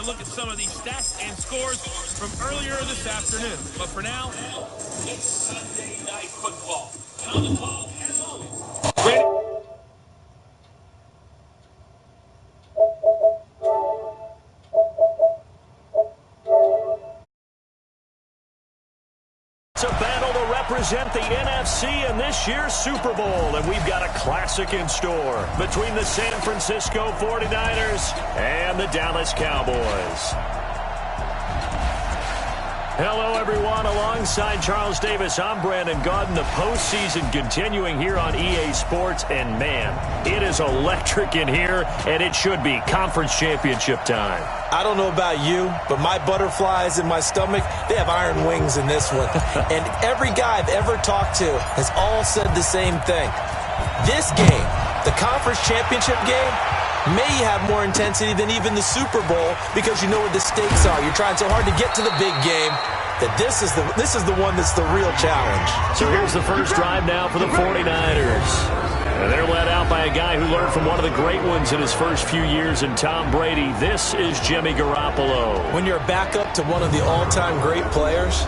look at some of these stats and scores from earlier this afternoon. But for now, it's Sunday Night Football. And on the call, as always, It's a battle to represent the NFC in this year's Super Bowl, and we've got a classic in store between the San Francisco 49ers and the Dallas Cowboys. Hello, everyone. Alongside Charles Davis, I'm Brandon Gaudin. The postseason continuing here on EA Sports, and man, it is electric in here, and it should be conference championship time. I don't know about you, but my butterflies in my stomach, they have iron wings in this one. And every guy I've ever talked to has all said the same thing. This game, the conference championship game, may have more intensity than even the Super Bowl because you know what the stakes are. You're trying so hard to get to the big game that this is the one that's the real challenge. So here's the first drive now for the 49ers. And they're led out by a guy who learned from one of the great ones in his first few years in Tom Brady. This is Jimmy Garoppolo. When you're a backup to one of the all-time great players,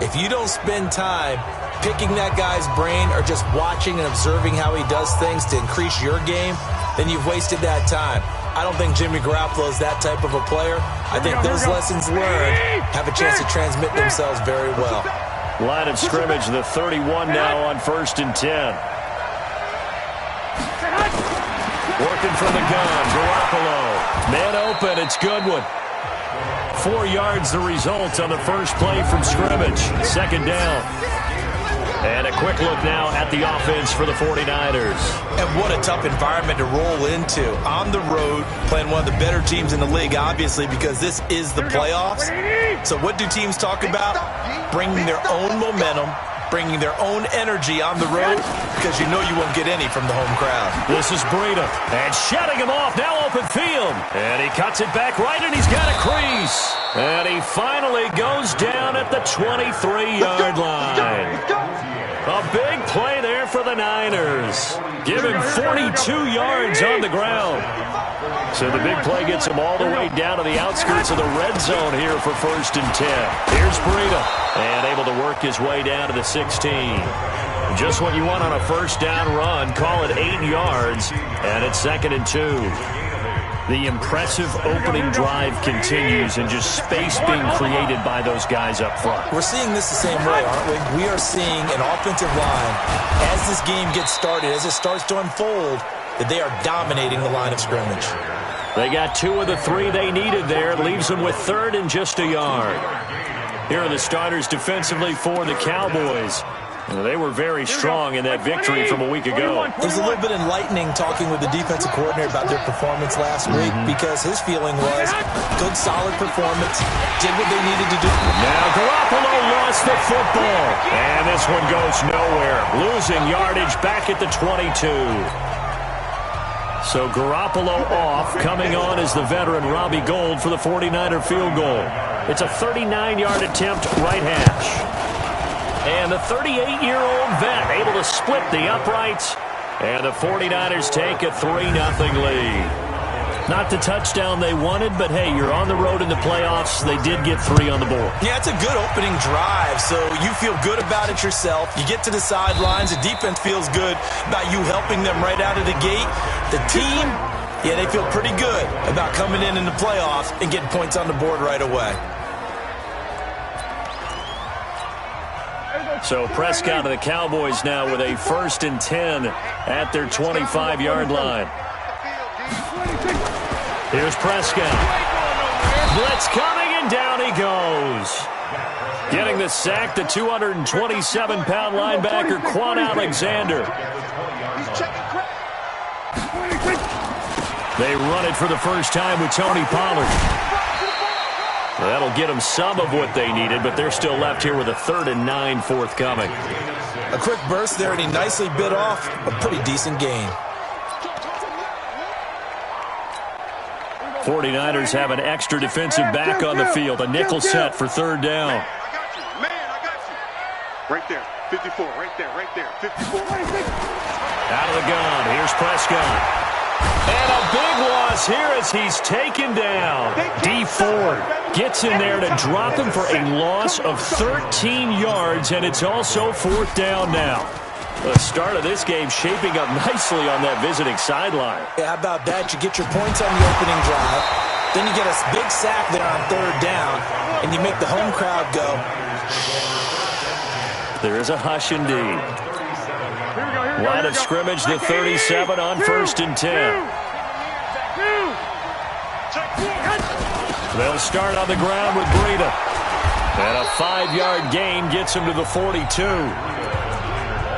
if you don't spend time picking that guy's brain or just watching and observing how he does things to increase your game, then you've wasted that time. I don't think Jimmy Garoppolo is that type of a player. I think those lessons learned have a chance to transmit themselves very well. Line of scrimmage, the 31 now on 1st and 10. Working from the gun, Garoppolo. Man open, it's Goodwin. 4 yards the result on the first play from scrimmage. Second down. And a quick look now at the offense for the 49ers. And what a tough environment to roll into. On the road, playing one of the better teams in the league, obviously, because this is the playoffs. So what do teams talk about? Bringing their own momentum, bringing their own energy on the road, because you know you won't get any from the home crowd. This is Breida, and shutting him off, now open field. And he cuts it back right, and he's got a crease. And he finally goes down at the 23-yard line. A big play there for the Niners. Give him 42 yards on the ground. So the big play gets him all the way down to the outskirts of the red zone here for 1st and 10. Here's Breida, and able to work his way down to the 16. Just what you want on a first down run. Call it 8 yards, and it's 2nd and 2. The impressive opening drive continues, and just space being created by those guys up front. We're seeing this the same way, aren't we? We are seeing an offensive line, as this game gets started, as it starts to unfold, that they are dominating the line of scrimmage. They got 2 of the 3 they needed there. It leaves them with 3rd and just a yard. Here are the starters defensively for the Cowboys. They were very strong in that victory from a week ago. It was a little bit enlightening talking with the defensive coordinator about their performance last week because his feeling was good, solid performance, did what they needed to do. Now Garoppolo lost the football, and this one goes nowhere. Losing yardage back at the 22. So Garoppolo off. Coming on is the veteran Robbie Gould for the 49er field goal. It's a 39-yard attempt right hash. And the 38-year-old vet able to split the uprights. And the 49ers take a 3-0 lead. Not the touchdown they wanted, but hey, you're on the road in the playoffs. They did get 3 on the board. Yeah, it's a good opening drive, so you feel good about it yourself. You get to the sidelines. The defense feels good about you helping them right out of the gate. The team, yeah, they feel pretty good about coming in the playoffs and getting points on the board right away. So Prescott and the Cowboys now with a 1st and 10 at their 25-yard line. Here's Prescott. Blitz coming, and down he goes. Getting the sack, the 227-pound linebacker, Quan Alexander. They run it for the first time with Tony Pollard. That'll get them some of what they needed, but they're still left here with a 3rd and 9 forthcoming. A quick burst there, and he nicely bit off a pretty decent gain. 49ers have an extra defensive back on the field. A nickel set for 3rd down. I got you. Right there. 54. Right there. 54. Out of the gun. Here's Prescott. And a big loss here as he's taken down. D Ford gets in there to drop him for a loss of 13 yards, and it's also 4th down now. The start of this game shaping up nicely on that visiting sideline. Yeah, how about that? You get your points on the opening drive, then you get a big sack there on 3rd down, and you make the home crowd go. There is a hush indeed. Line of scrimmage, the 37 on 1st and 10. They'll start on the ground with Breida. And a 5-yard gain gets him to the 42.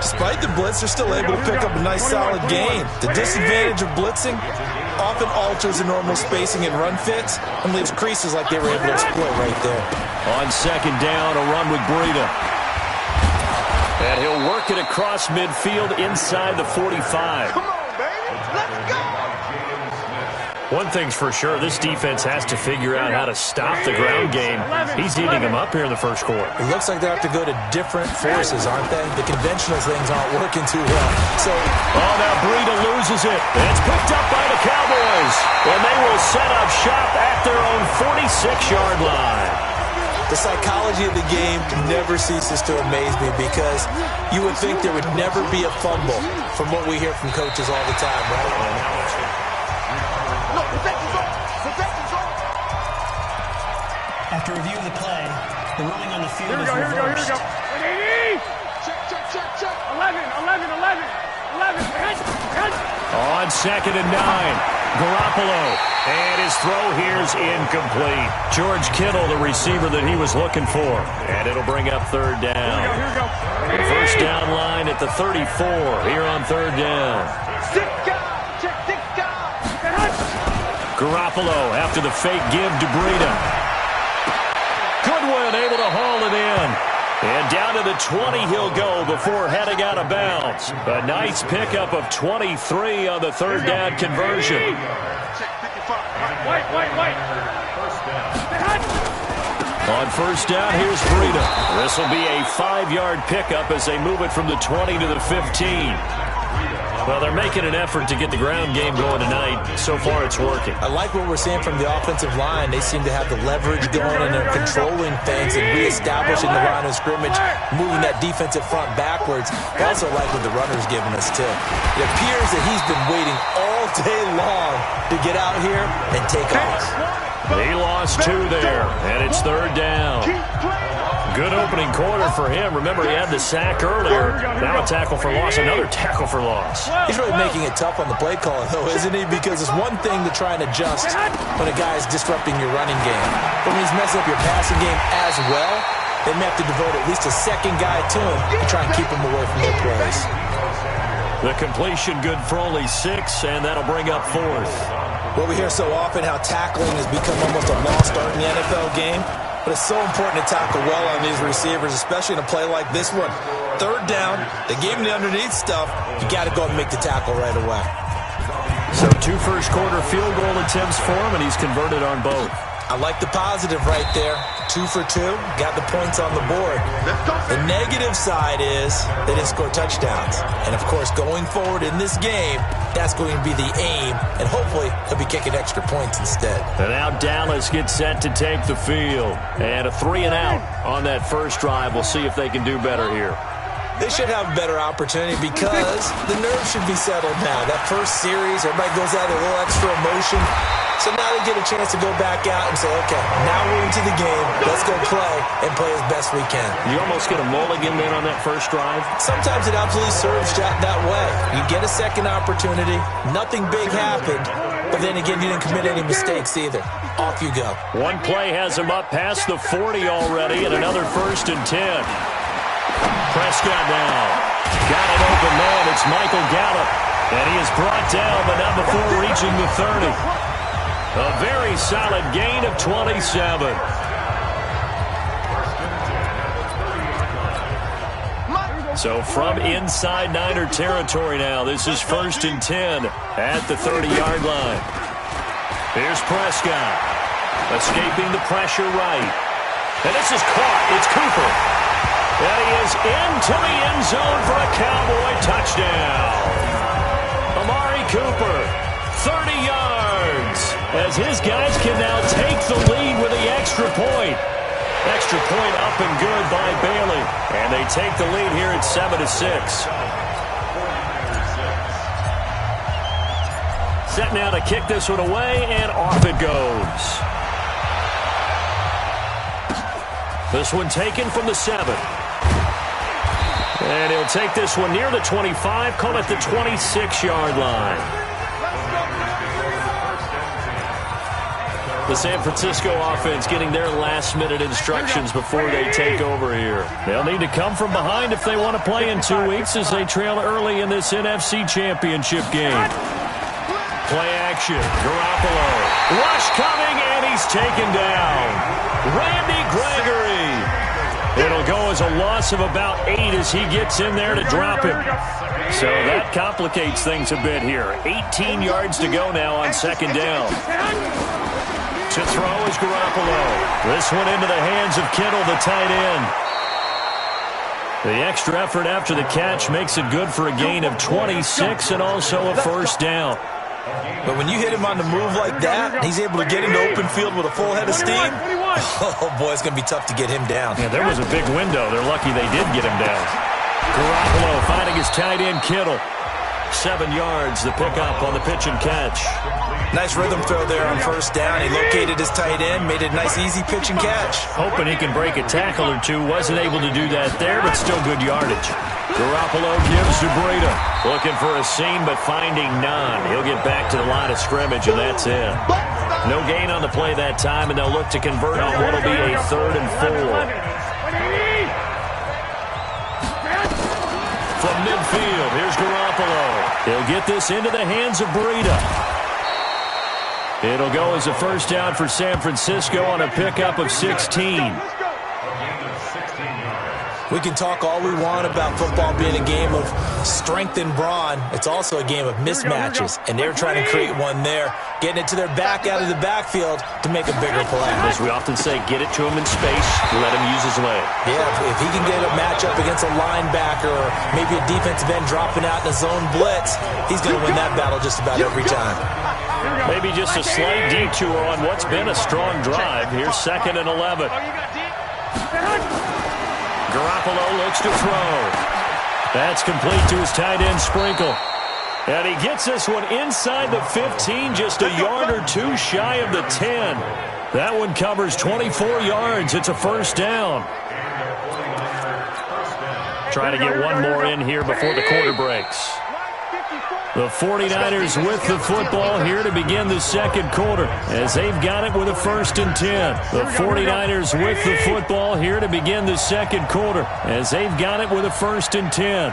Despite the blitz, they're still able to pick up a nice solid gain. The disadvantage of blitzing often alters the normal spacing and run fits and leaves creases like they were able to exploit right there. On 2nd down, a run with Breida. And he'll work it across midfield inside the 45. Come on, baby. Let's go. One thing's for sure, this defense has to figure out how to stop the ground game. He's eating them up here in the first quarter. It looks like they have to go to different forces, aren't they? The conventional things aren't working too well. Oh, now Breida loses it. It's picked up by the Cowboys. And they will set up shop at their own 46-yard line. The psychology of the game never ceases to amaze me because you would think there would never be a fumble from what we hear from coaches all the time, right? After review of the play, the ruling on the field is reversed. Here we go. Check. 11. On 2nd and 9, Garoppolo. And his throw here's incomplete. George Kittle, the receiver that he was looking for. And it'll bring up 3rd down. Here we go. The first down line at the 34 here on 3rd down. Garoppolo after the fake give to Breida. Goodwin able to haul it in. And down to the 20 he'll go before heading out of bounds. A nice pickup of 23 on the 3rd down conversion. Wait. On 1st down, here's Breida. This will be a 5-yard pickup as they move it from the 20 to the 15. Well, they're making an effort to get the ground game going tonight. So far, it's working. I like what we're seeing from the offensive line. They seem to have the leverage going, and they're controlling things and reestablishing the line of scrimmage, moving that defensive front backwards. I also like what the runner's giving us, too. It appears that he's been waiting all day long to get out here and take off. He lost 2 there, and it's 3rd down. Good opening quarter for him. Remember, he had the sack earlier. Now a tackle for loss, another tackle for loss. He's really making it tough on the play caller, though, isn't he? Because it's one thing to try and adjust when a guy is disrupting your running game. But when he's messing up your passing game as well, they may have to devote at least a second guy to him to try and keep him away from their plays. The completion good for only 6, and that'll bring up 4th. Well, we hear so often how tackling has become almost a lost art in the NFL game. But it's so important to tackle well on these receivers, especially in a play like this one. 3rd down, they gave him the underneath stuff. You got to go and make the tackle right away. So 2 first-quarter field goal attempts for him, and he's converted on both. I like the positive right there. 2 for 2, got the points on the board. The negative side is they didn't score touchdowns. And, of course, going forward in this game, that's going to be the aim. And hopefully he'll be kicking extra points instead. And now Dallas gets set to take the field. And a 3-and-out on that first drive. We'll see if they can do better here. They should have a better opportunity because the nerves should be settled now. That first series, everybody goes out with a little extra emotion. So now they get a chance to go back out and say, okay, now we're into the game. Let's go play and play as best we can. You almost get a mulligan then on that first drive? Sometimes it absolutely serves that way. You get a second opportunity. Nothing big happened. But then again, you didn't commit any mistakes either. Off you go. One play has him up past the 40 already, and another 1st and 10. Prescott now. Got an open man. It's Michael Gallup. And he is brought down, but not before reaching the 30. A very solid gain of 27. So from inside Niner territory now, this is 1st and 10 at the 30-yard line. Here's Prescott, escaping the pressure right. And this is caught. It's Cooper. And he is into the end zone for a Cowboy touchdown. Amari Cooper, 30 yards, as his guys can now take the lead with the extra point. Extra point up and good by Bailey. And they take the lead here at 7-6. Set now to kick this one away, and off it goes. This one taken from the 7. And he'll take this one near the 25, call it the 26-yard line. The San Francisco offense getting their last-minute instructions before they take over here. They'll need to come from behind if they want to play in 2 weeks as they trail early in this NFC Championship game. Play action. Garoppolo. Rush coming, and he's taken down. Randy Gregory. It'll go as a loss of about 8 as he gets in there to drop him. So that complicates things a bit here. 18 yards to go now on second down. To throw is Garoppolo. This one into the hands of Kittle, the tight end. The extra effort after the catch makes it good for a gain of 26 and also a first down. But when you hit him on the move like that, he's able to get into open field with a full head of steam. Oh, boy, it's going to be tough to get him down. Yeah, there was a big window. They're lucky they did get him down. Garoppolo finding his tight end, Kittle. 7 yards, the pickup on the pitch and catch. Nice rhythm throw there on first down. He located his tight end, made it a nice, easy pitch and catch. Hoping he can break a tackle or two. Wasn't able to do that there, but still good yardage. Garoppolo gives to Breida. Looking for a seam, but finding none. He'll get back to the line of scrimmage, and that's it. No gain on the play that time, and they'll look to convert on what will be a 3rd and 4. From midfield, here's Garoppolo. He'll get this into the hands of Breida. It'll go as a first down for San Francisco on a pickup of 16. We can talk all we want about football being a game of strength and brawn. It's also a game of mismatches, and they're trying to create one there, getting it to their back out of the backfield to make a bigger play. As we often say, get it to him in space, let him use his leg. Yeah, if he can get a matchup against a linebacker or maybe a defensive end dropping out in a zone blitz, he's going to win that battle just about every time. Maybe just a slight detour on what's been a strong drive. Here's 2nd and 11. Garoppolo looks to throw. That's complete to his tight end, Sprinkle. And he gets this one inside the 15, just a yard or two shy of the 10. That one covers 24 yards. It's a first down. Trying to get one more in here before the quarter breaks. The 49ers with the football here to begin the second quarter as they've got it with a 1st and 10. The 49ers with the football here to begin the second quarter as they've got it with a 1st and 10.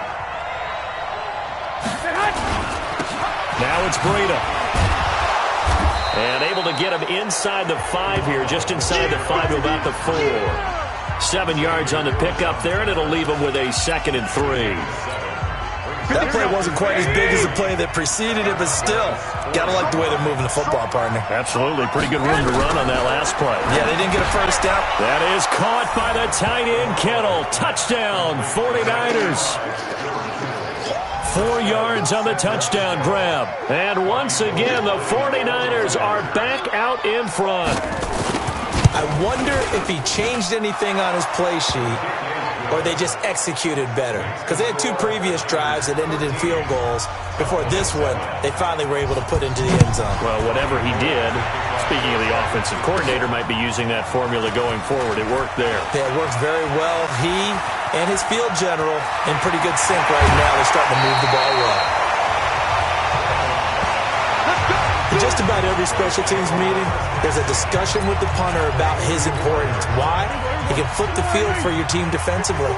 Now it's Breida. And able to get him inside the 5 here, just inside the 5 to about the 4. 7 yards on the pickup there, and it'll leave him with a 2nd and 3. That play wasn't quite as big as the play that preceded it, but still, got to like the way they're moving the football, partner. Absolutely. Pretty good room to run on that last play. Yeah, they didn't get a first down. That is caught by the tight end, Kittle. Touchdown, 49ers. 4 yards on the touchdown grab. And once again, the 49ers are back out in front. I wonder if he changed anything on his play sheet or they just executed better. Because they had 2 previous drives that ended in field goals. Before this one, they finally were able to put into the end zone. Well, whatever he did, speaking of the offensive coordinator, might be using that formula going forward. It worked there. Yeah, it works very well. He and his field general in pretty good sync right now. They're starting to move the ball well. In just about every special teams meeting, there's a discussion with the punter about his importance. Why? He can flip the field for your team defensively,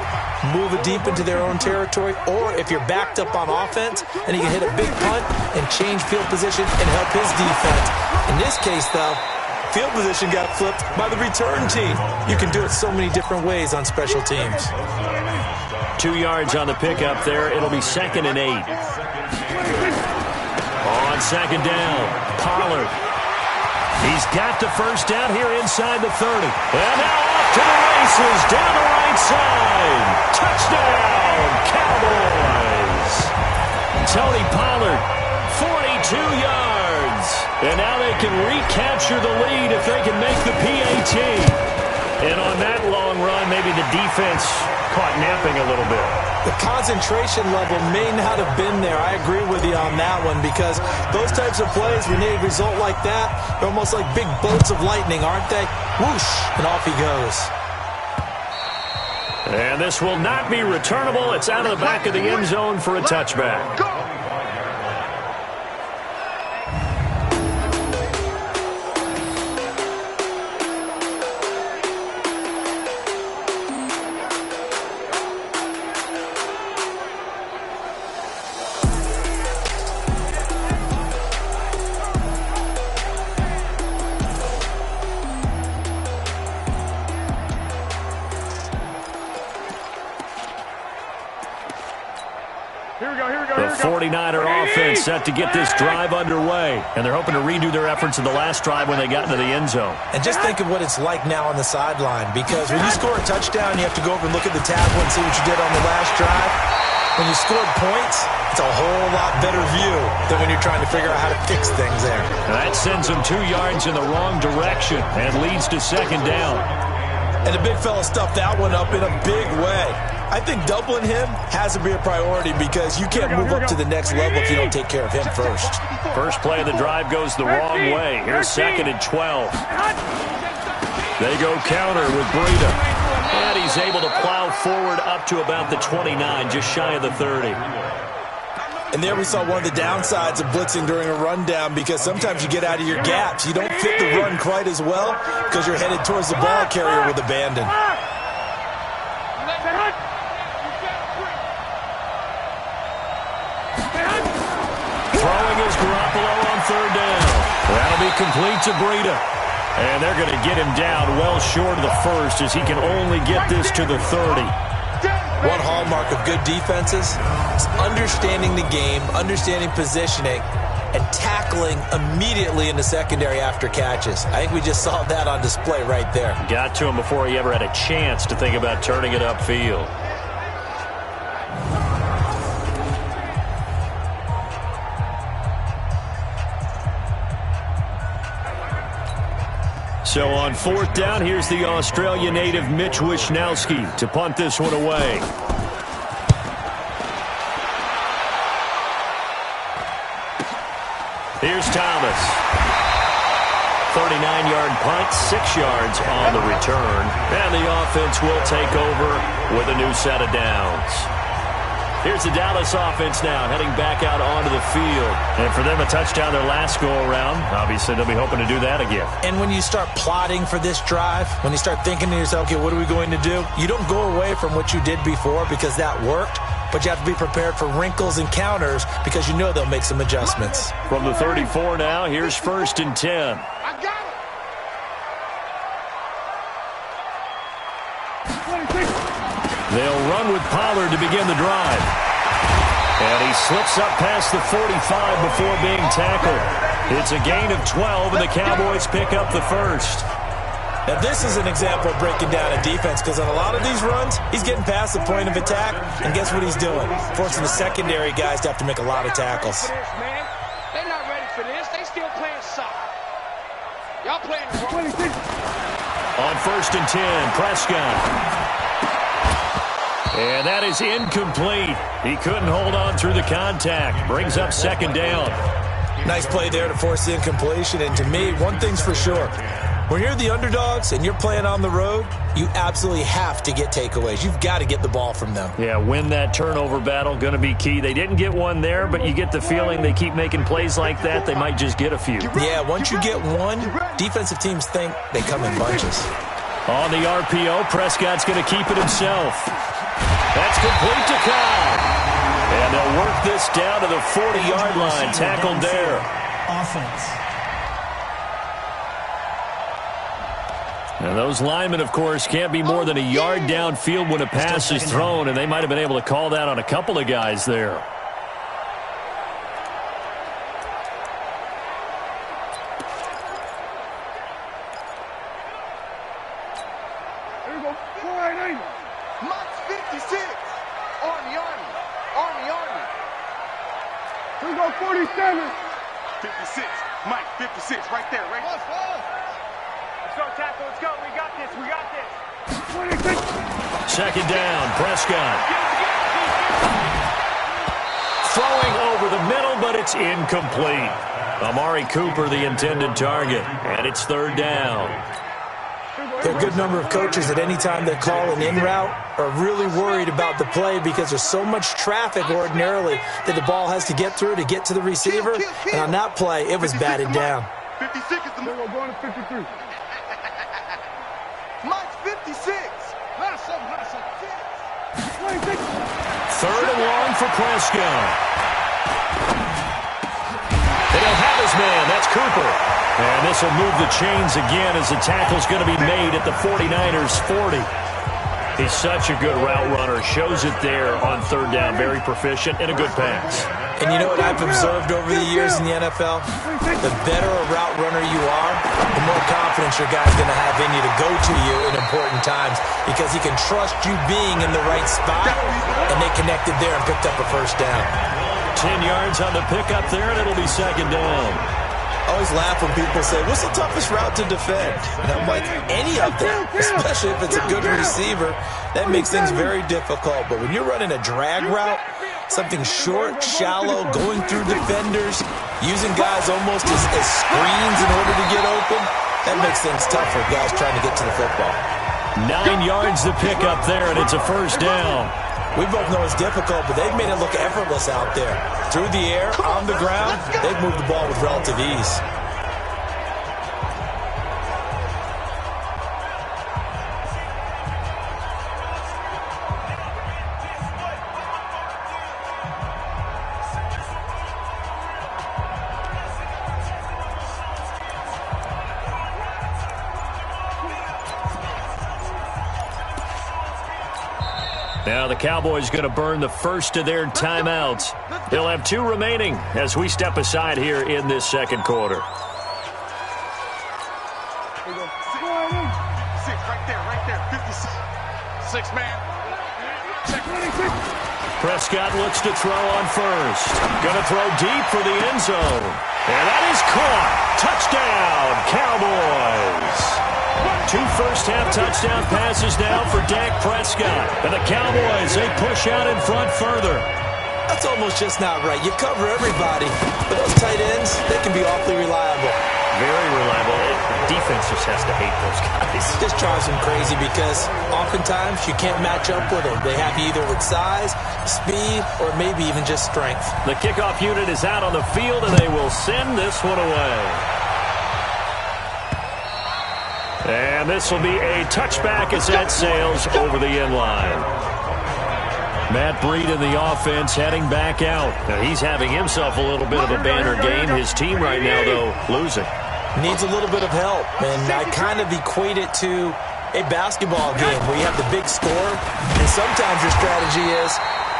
move it deep into their own territory, or if you're backed up on offense, and he can hit a big punt and change field position and help his defense. In this case, though, field position got flipped by the return team. You can do it so many different ways on special teams. 2 yards on the pickup there. It'll be 2nd and 8. On second down, Pollard. He's got the first down here inside the 30. And now off to the races down the right side. Touchdown, Cowboys. Tony Pollard, 42 yards. yards. And now they can recapture the lead if they can make the PAT. And on that long run, maybe the defense caught napping a little bit. The concentration level may not have been there. I agree with you on that one because those types of plays, when they result like that, they're almost like big bolts of lightning, aren't they? Whoosh, and off he goes. And this will not be returnable. It's out of the back of the end zone for a touchback. The 49er offense set to get this drive underway. And they're hoping to redo their efforts in the last drive when they got into the end zone. And just think of what it's like now on the sideline, because when you score a touchdown, you have to go over and look at the tablet and see what you did on the last drive. When you scored points, it's a whole lot better view than when you're trying to figure out how to fix things there. And that sends them 2 yards in the wrong direction and leads to second down. And the big fella stuffed that one up in a big way. I think doubling him has to be a priority because you can't move up to the next level if you don't take care of him first. First play of the drive goes the wrong way. Here's 2nd and 12. They go counter with Breida. And he's able to plow forward up to about the 29, just shy of the 30. And there we saw one of the downsides of blitzing during a rundown because sometimes you get out of your gaps. You don't fit the run quite as well because you're headed towards the ball carrier with abandon. Throwing is Garoppolo on 3rd down. That'll be complete to Breida. And they're going to get him down well short of the 1st as he can only get this to the 30. One hallmark of good defenses is understanding the game, understanding positioning, and tackling immediately in the secondary after catches. I think we just saw that on display right there. Got to him before he ever had a chance to think about turning it upfield. So on 4th down, here's the Australia native Mitch Wishnowsky to punt this one away. Here's Thomas. 39-yard punt, 6 yards on the return. And the offense will take over with a new set of downs. Here's the Dallas offense now, heading back out onto the field. And for them, a touchdown their last go-around. Obviously, they'll be hoping to do that again. And when you start plotting for this drive, when you start thinking to yourself, okay, what are we going to do? You don't go away from what you did before because that worked, but you have to be prepared for wrinkles and counters because you know they'll make some adjustments. From the 34 now, here's 1st and 10. I got it. They'll run with Pollard to begin the drive. And he slips up past the 45 before being tackled. It's a gain of 12, and the Cowboys pick up the 1st. Now, this is an example of breaking down a defense because on a lot of these runs, he's getting past the point of attack, and guess what he's doing? Forcing the secondary guys to have to make a lot of tackles. They're not ready for this. They still playing soccer. Y'all playing wrong. On 1st and 10, Prescott. And that is incomplete. He couldn't hold on through the contact. Brings up 2nd down. Nice play there to force the incompletion. And to me, one thing's for sure. When you're the underdogs and you're playing on the road, you absolutely have to get takeaways. You've got to get the ball from them. Yeah, win that turnover battle, going to be key. They didn't get one there, but you get the feeling they keep making plays like that, they might just get a few. Yeah, once you get one, defensive teams think they come in bunches. On the RPO, Prescott's going to keep it himself. That's complete to Cobb. And they'll work this down to the 40-yard line. Tackled there. Offense. And those linemen, of course, can't be more than a yard downfield when a pass is thrown, and they might have been able to call that on a couple of guys there. Here we go. 480. Mike's 56. Army. Here we go. 47. 56. Mike, 56, right there, right there. Let's go, tackle. Let's go. We got this. We got this. 2nd down, Prescott. Throwing over the middle, but it's incomplete. Amari Cooper, the intended target, and it's 3rd down. There are a good number of coaches at any time they call an in route are really worried about the play because there's so much traffic ordinarily that the ball has to get through to get to the receiver. And on that play, it was batted down. 56 is the move. We're going to 53. Mike's 56. Hustle. 3rd and long for Prescott. They don't have his man. That's Cooper. And this will move the chains again as the tackle's going to be made at the 49ers 40. He's such a good route runner. Shows it there on 3rd down. Very proficient and a good pass. And you know what I've observed over the years in the NFL? The better a route runner you are, the more confidence your guy's going to have in you to go to you in important times because he can trust you being in the right spot, and they connected there and picked up a 1st down. 10 yards on the pickup there, and it'll be 2nd down. I always laugh when people say, what's the toughest route to defend? And I'm like, any of them, especially if it's a good receiver. That makes things very difficult. But when you're running a drag route, something short, shallow, going through defenders, using guys almost as screens in order to get open, that makes things tough for guys trying to get to the football. 9 yards to pick up there, and it's a 1st down. We both know it's difficult, but they've made it look effortless out there. Through the air, on the ground, they've moved the ball with relative ease. Now the Cowboys going to burn the first of their timeouts. They'll have 2 remaining as we step aside here in this 2nd quarter. 6 right there, 56. 6 man. Prescott looks to throw on 1st. Going to throw deep for the end zone. And that is caught. Touchdown, Cowboys. 2 first-half touchdown passes now for Dak Prescott. And the Cowboys, they push out in front further. That's almost just not right. You cover everybody, but those tight ends, they can be awfully reliable. Very reliable. Defense just has to hate those guys. It just drives them crazy because oftentimes you can't match up with them. They have you either with size, speed, or maybe even just strength. The kickoff unit is out on the field, and they will send this one away. And this will be a touchback as that sails over the end line. Matt Breed in the offense heading back out. Now he's having himself a little bit of a banner game. His team right now, though, losing. Needs a little bit of help, and I kind of equate it to a basketball game where you have the big score, and sometimes your strategy is,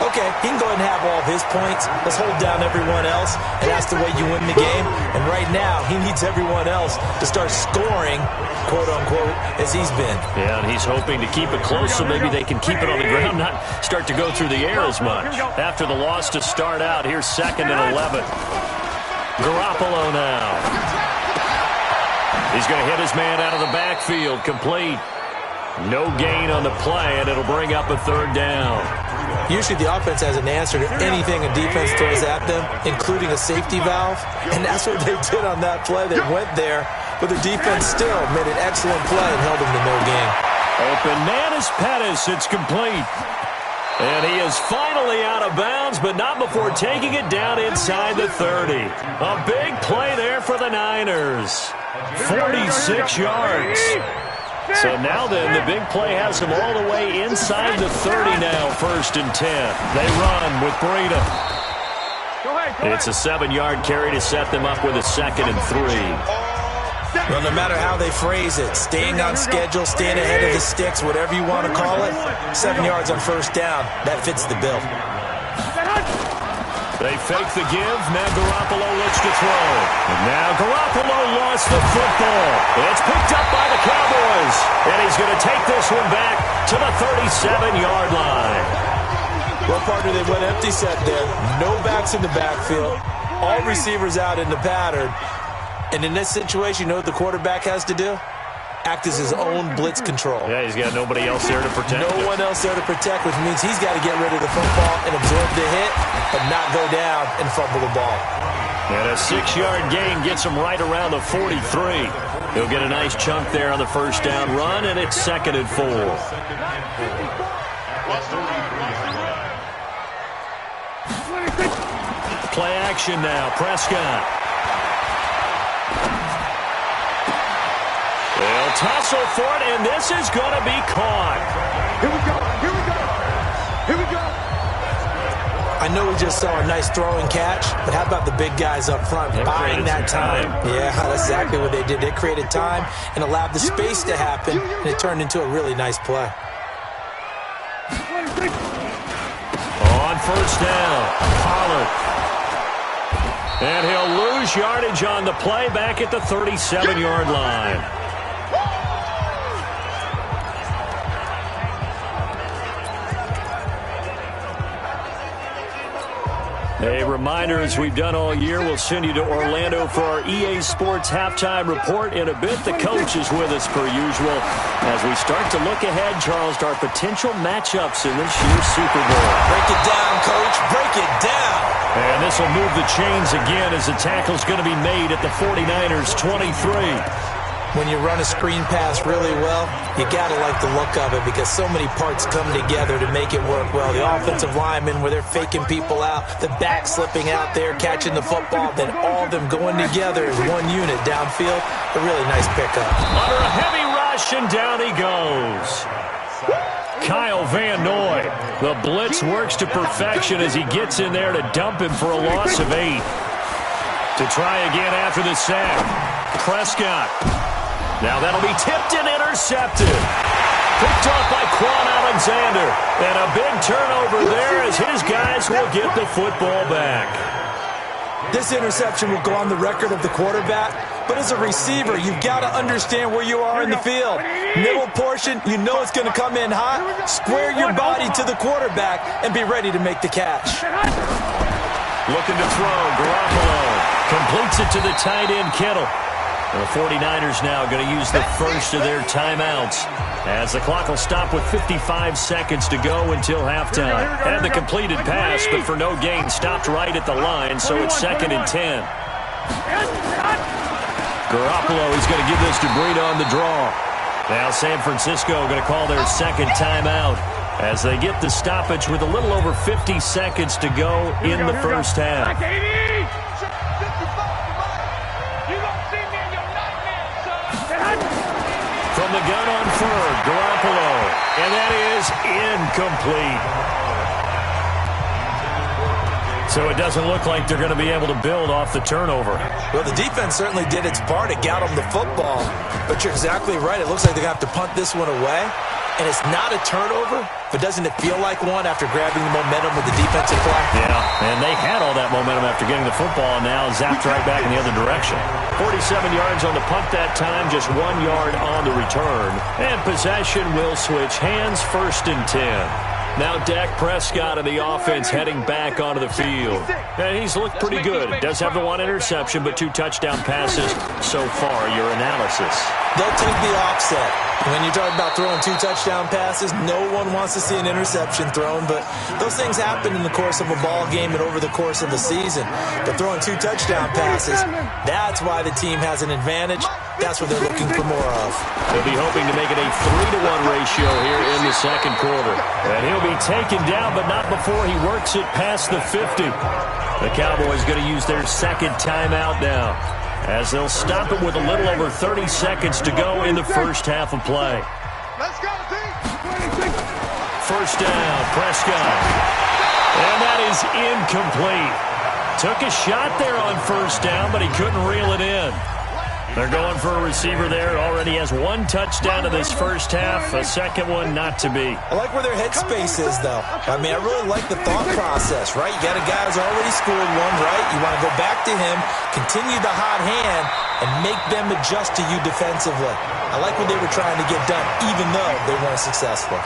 okay, he can go ahead and have all of his points. Let's hold down everyone else, and that's the way you win the game. And right now, he needs everyone else to start scoring, quote-unquote, as he's been. Yeah, and he's hoping to keep it close so maybe they can keep it on the ground, not start to go through the air as much. After the loss to start out, here's 2nd and 11. Garoppolo now. He's going to hit his man out of the backfield, complete. No gain on the play, and it'll bring up a 3rd down. Usually the offense has an answer to anything a defense throws at them, including a safety valve, and that's what they did on that play. They went there, but the defense still made an excellent play and held them to no gain. Open man is Pettis. It's complete. And he is finally out of bounds, but not before taking it down inside the 30. A big play there for the Niners. 46 yards. So now then, the big play has him all the way inside the 30 now, 1st and 10. They run with Breida. It's a 7-yard carry to set them up with a 2nd and 3. Well, no matter how they phrase it, staying on schedule, staying ahead of the sticks, whatever you want to call it, 7 yards on 1st down, that fits the bill. They fake the give. Now Garoppolo looks to throw. And now Garoppolo lost the football. It's picked up by the Cowboys. And he's going to take this one back to the 37-yard line. Well, partner, they went empty set there. No backs in the backfield. All receivers out in the pattern. And in this situation, you know what the quarterback has to do? Act as his own blitz control. Yeah, he's got nobody else there to protect No one else there to protect, which means he's got to get rid of the football and absorb the hit, but not go down and fumble the ball. And a 6-yard gain gets him right around the 43. He'll get a nice chunk there on the first down run, and it's 2nd and 4. Play action now. Prescott. They'll tussle for it, and this is going to be caught. Here we go. Here we go. Here we go. I know we just saw a nice throw and catch, but how about the big guys up front buying that time? Yeah, that's exactly what they did. They created time and allowed the space to happen, and it turned into a really nice play. On first down, Pollard. And he'll lose yardage on the play back at the 37-yard line. A reminder, as we've done all year, we'll send you to Orlando for our EA Sports halftime report in a bit. The coach is with us per usual as we start to look ahead, Charles, to our potential matchups in this year's Super Bowl. Break it down, Coach. Break it down. And this will move the chains again as the tackle's going to be made at the 49ers' 23. When you run a screen pass really well, you got to like the look of it because so many parts come together to make it work well. The offensive linemen, where they're faking people out, the back slipping out there, catching the football, then all of them going together as one unit downfield. A really nice pickup. Under a heavy rush, and down he goes. Kyle Van Noy. The blitz works to perfection as he gets in there to dump him for a loss of 8. To try again after the sack. Prescott. Now that'll be tipped and intercepted. Picked off by Quan Alexander. And a big turnover there as his guys will get the football back. This interception will go on the record of the quarterback, but as a receiver, you've got to understand where you are in the field. Middle portion, you know it's going to come in hot. Square your body to the quarterback and be ready to make the catch. Looking to throw, Garoppolo completes it to the tight end, Kittle. The 49ers now going to use the first of their timeouts as the clock will stop with 55 seconds to go until halftime. Had the completed pass, but for no gain, stopped right at the line, so it's 2nd and 10. Garoppolo is going to give this to Breida on the draw. Now San Francisco going to call their second timeout as they get the stoppage with a little over 50 seconds to go in the first half. From the gun on third, Garoppolo, and that is incomplete. So it doesn't look like they're going to be able to build off the turnover. Well, the defense certainly did its part. It got them the football. But you're exactly right. It looks like they're going to have to punt this one away. And it's not a turnover, but doesn't it feel like one after grabbing the momentum with the defensive play? Yeah, and they had all that momentum after getting the football, and now zapped right back in the other direction. 47 yards on the punt that time, just 1 yard on the return. And possession will switch hands, 1st and 10. Now Dak Prescott of the offense heading back onto the field. And he's looked pretty good. Does have the 1 interception, but 2 touchdown passes so far. Your analysis? They'll take the offset. When you talk about throwing 2 touchdown passes, no one wants to see an interception thrown, but those things happen in the course of a ball game and over the course of the season. But throwing 2 touchdown passes, that's why the team has an advantage. That's what they're looking for more of. They'll be hoping to make it a 3-to-1 ratio here in the second quarter. And he'll be taken down, but not before he works it past the 50. The Cowboys going to use their second timeout now, as they'll stop it with a little over 30 seconds to go in the first half of play. Let's go, team. First down, Prescott. And that is incomplete. Took a shot there on first down, but he couldn't reel it in. They're going for a receiver there. Already has 1 touchdown in this first half. A second one not to be. I like where their headspace is, though. I mean, I really like the thought process, right? You got a guy who's already scored 1, right? You want to go back to him, continue the hot hand, and make them adjust to you defensively. I like what they were trying to get done, even though they weren't successful.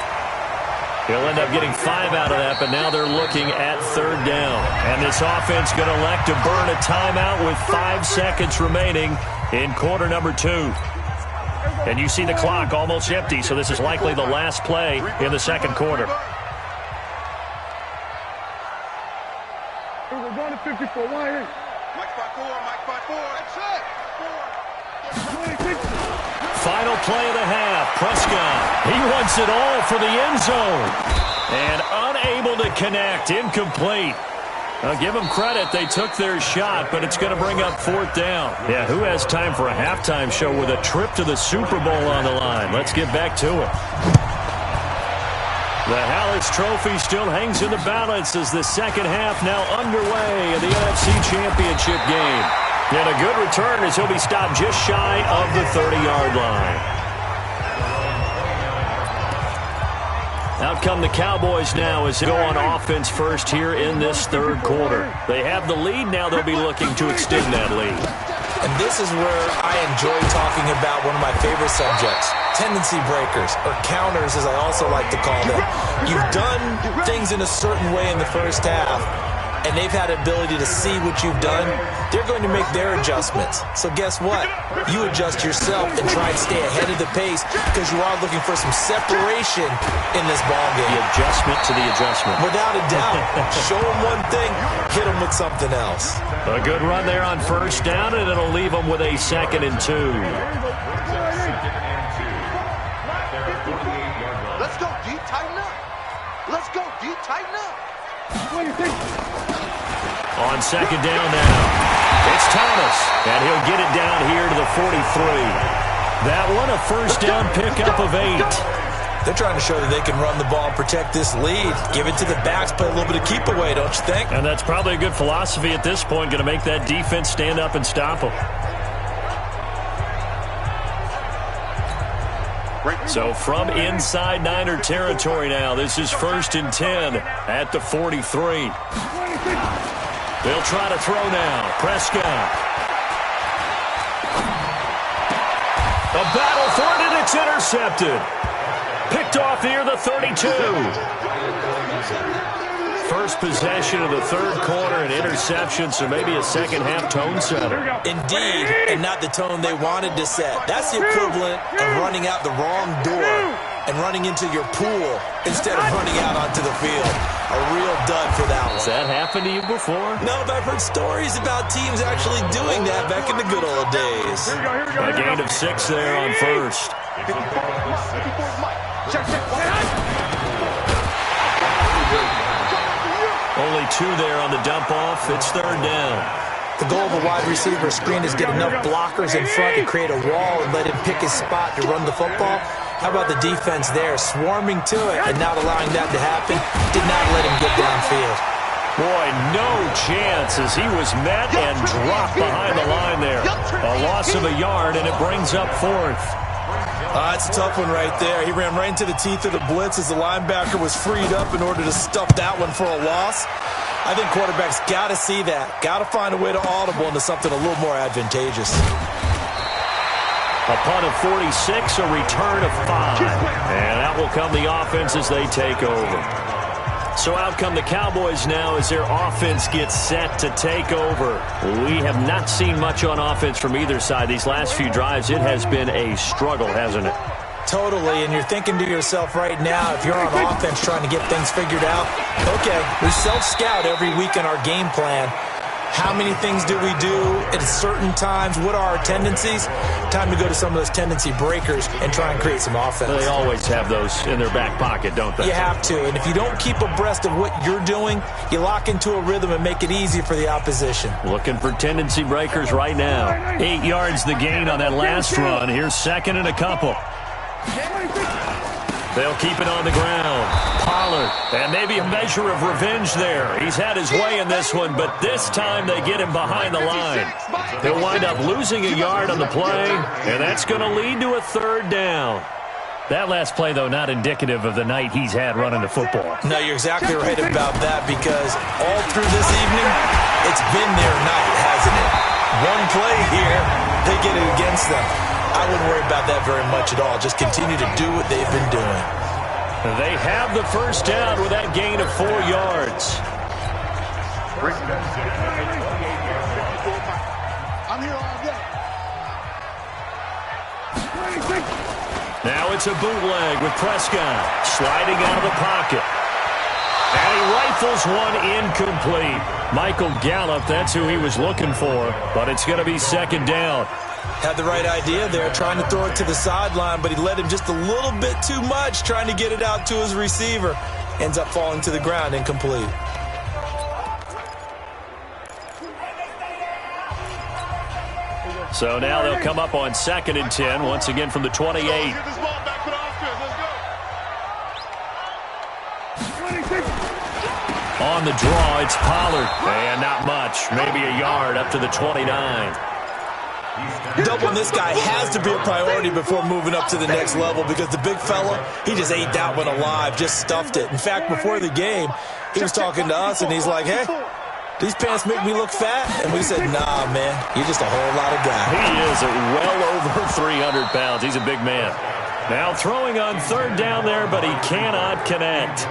He'll end up getting 5 out of that, but now they're looking at 3rd down. And this offense going to elect to burn a timeout with 5 seconds remaining in quarter number 2. And you see the clock almost empty, so this is likely the last play in the second quarter. We're going to 54. Mike 5-4. Mike 5-4. That's it. Final play of the half. Prescott, he wants it all for the end zone. And unable to connect, incomplete. I'll give them credit. They took their shot, but it's going to bring up 4th down. Yeah, who has time for a halftime show with a trip to the Super Bowl on the line? Let's get back to it. The Hallis Trophy still hangs in the balance as the second half now underway in the NFC Championship game. And a good return as he'll be stopped just shy of the 30-yard line. Out come the Cowboys now as they go on offense first here in this third quarter. They have the lead. Now they'll be looking to extend that lead. And this is where I enjoy talking about one of my favorite subjects, tendency breakers, or counters as I also like to call them. You've done things in a certain way in the first half, and they've had the ability to see what you've done. They're going to make their adjustments. So guess what? You adjust yourself and try and stay ahead of the pace because you are looking for some separation in this ballgame. The adjustment to the adjustment. Without a doubt. Show them one thing, hit them with something else. A good run there on first down, and it'll leave them with a 2nd and 2. Let's go deep, tighten up. Let's go deep, tighten up. What do you think? On second down now, it's Thomas, and he'll get it down here to the 43. That one, a first down pickup of 8. They're trying to show that they can run the ball and protect this lead. Give it to the backs, play a little bit of keep away, don't you think? And that's probably a good philosophy at this point, going to make that defense stand up and stop them. So from inside Niner territory now, this is 1st and 10 at the 43. They'll try to throw now. Prescott. A battle for it, and it's intercepted. Picked off near the 32. First possession of the third quarter, an interception, so maybe a second-half tone setter. Indeed, and not the tone they wanted to set. That's the equivalent of running out the wrong door and running into your pool instead of running out onto the field. A real dud for that one. Has that happened to you before? No, but I've heard stories about teams actually doing that back in the good old days. A gain of 6 there on first. Only 2 there on the dump off. It's 3rd down. The goal of a wide receiver screen is get enough blockers in front to create a wall and let him pick his spot to run the football. How about the defense there, swarming to it and not allowing that to happen? Did not let him get downfield. Boy, no chance as he was met and dropped behind the line there. A loss of a yard, and it brings up 4th. It's a tough one right there. He ran right into the teeth of the blitz as the linebacker was freed up in order to stuff that one for a loss. I think quarterbacks got to see that. Got to find a way to audible into something a little more advantageous. A punt of 46, a return of 5. And out will come the offense as they take over. So out come the Cowboys now as their offense gets set to take over. We have not seen much on offense from either side. These last few drives, it has been a struggle, hasn't it? Totally, and you're thinking to yourself right now, if you're on offense trying to get things figured out, okay, we self-scout every week in our game plan. How many things do we do at certain times? What are our tendencies? Time to go to some of those tendency breakers and try and create some offense. They always have those in their back pocket, don't they? You have to, and if you don't keep abreast of what you're doing, you lock into a rhythm and make it easy for the opposition. Looking for tendency breakers right now. 8 yards the gain on that last run. Here's 2nd and a couple. They'll keep it on the ground. Pollard, and maybe a measure of revenge there. He's had his way in this one, but this time they get him behind the line. He'll wind up losing a yard on the play, and that's going to lead to a 3rd down. That last play, though, not indicative of the night he's had running the football. No, you're exactly right about that because all through this evening, it's been their night, hasn't it? One play here, they get it against them. I wouldn't worry about that very much at all. Just continue to do what they've been doing. They have the first down with that gain of 4 yards. I'm here all day. it's a bootleg with Prescott sliding out of the pocket. And he rifles one incomplete. Michael Gallup, that's who he was looking for, but it's going to be second down. Had the right idea there, trying to throw it to the sideline, but he led him just a little bit too much, trying to get it out to his receiver. Ends up falling to the ground, incomplete. So now they'll come up on 2nd and 10, once again from the 28. On the draw, it's Pollard. And not much, maybe a yard up to the 29. Doubling this guy has to be a priority before moving up to the next level because the big fella, he just ate that one alive, just stuffed it. In fact, before the game, he was talking to us, and he's like, hey, these pants make me look fat. And we said, nah, man, you're just a whole lot of guy. He is well over 300 pounds. He's a big man. Now throwing on 3rd down there, but he cannot connect.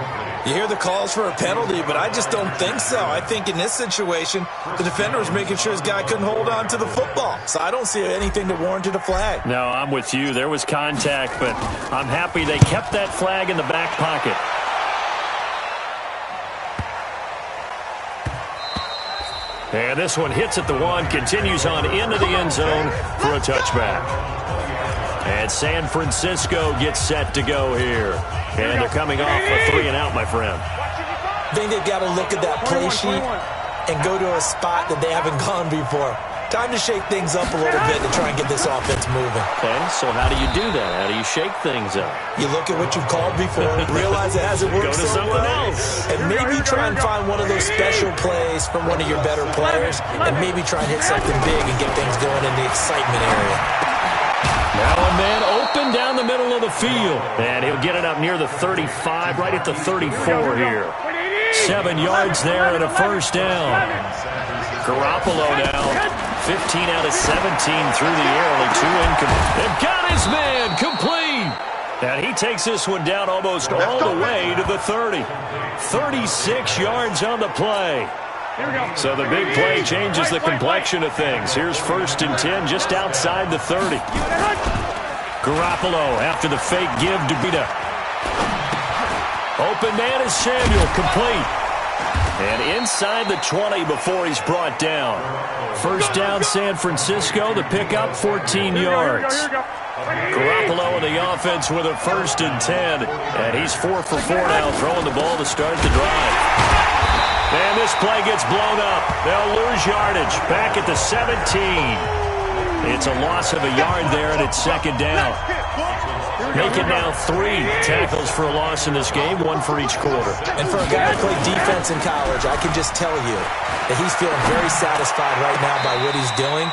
You hear the calls for a penalty, but I just don't think so. I think in this situation, the defender was making sure his guy couldn't hold on to the football. So I don't see anything that warranted a flag. No, I'm with you. There was contact, but I'm happy they kept that flag in the back pocket. And this one hits at the 1, continues on into the end zone for a touchback. And San Francisco gets set to go here. And they're coming off a 3 and out, my friend. I think they've got to look at that play sheet and go to a spot that they haven't gone before. Time to shake things up a little bit to try and get this offense moving. Okay, so how do you do that? How do you shake things up? You look at what you've called before, realize it hasn't worked Go to so something well, else. and maybe try and find one of those special plays from one of your better players, and maybe try and hit something big and get things going in the excitement area. Now a man open down the middle of the field. And he'll get it up near the 35, right at the 34 here. 7 yards there and a first down. Garoppolo now, 15 out of 17 through the air, only 2 incomplete. They've got his man complete. And he takes this one down almost all the way to the 30. 36 yards on the play. So the big play changes the complexion of things. Here's 1st and 10 just outside the 30. Garoppolo after the fake give to Bita. Open man is Samuel, complete. And inside the 20 before he's brought down. First down San Francisco, the pickup 14 yards. Garoppolo in the offense with a 1st and 10. And he's 4 for 4 now, throwing the ball to start the drive. And this play gets blown up. They'll lose yardage. Back at the 17. It's a loss of a yard there, and it's 2nd down. Make it now 3 tackles for a loss in this game, 1 for each quarter. And for a guy who played defense in college, I can just tell you that he's feeling very satisfied right now by what he's doing.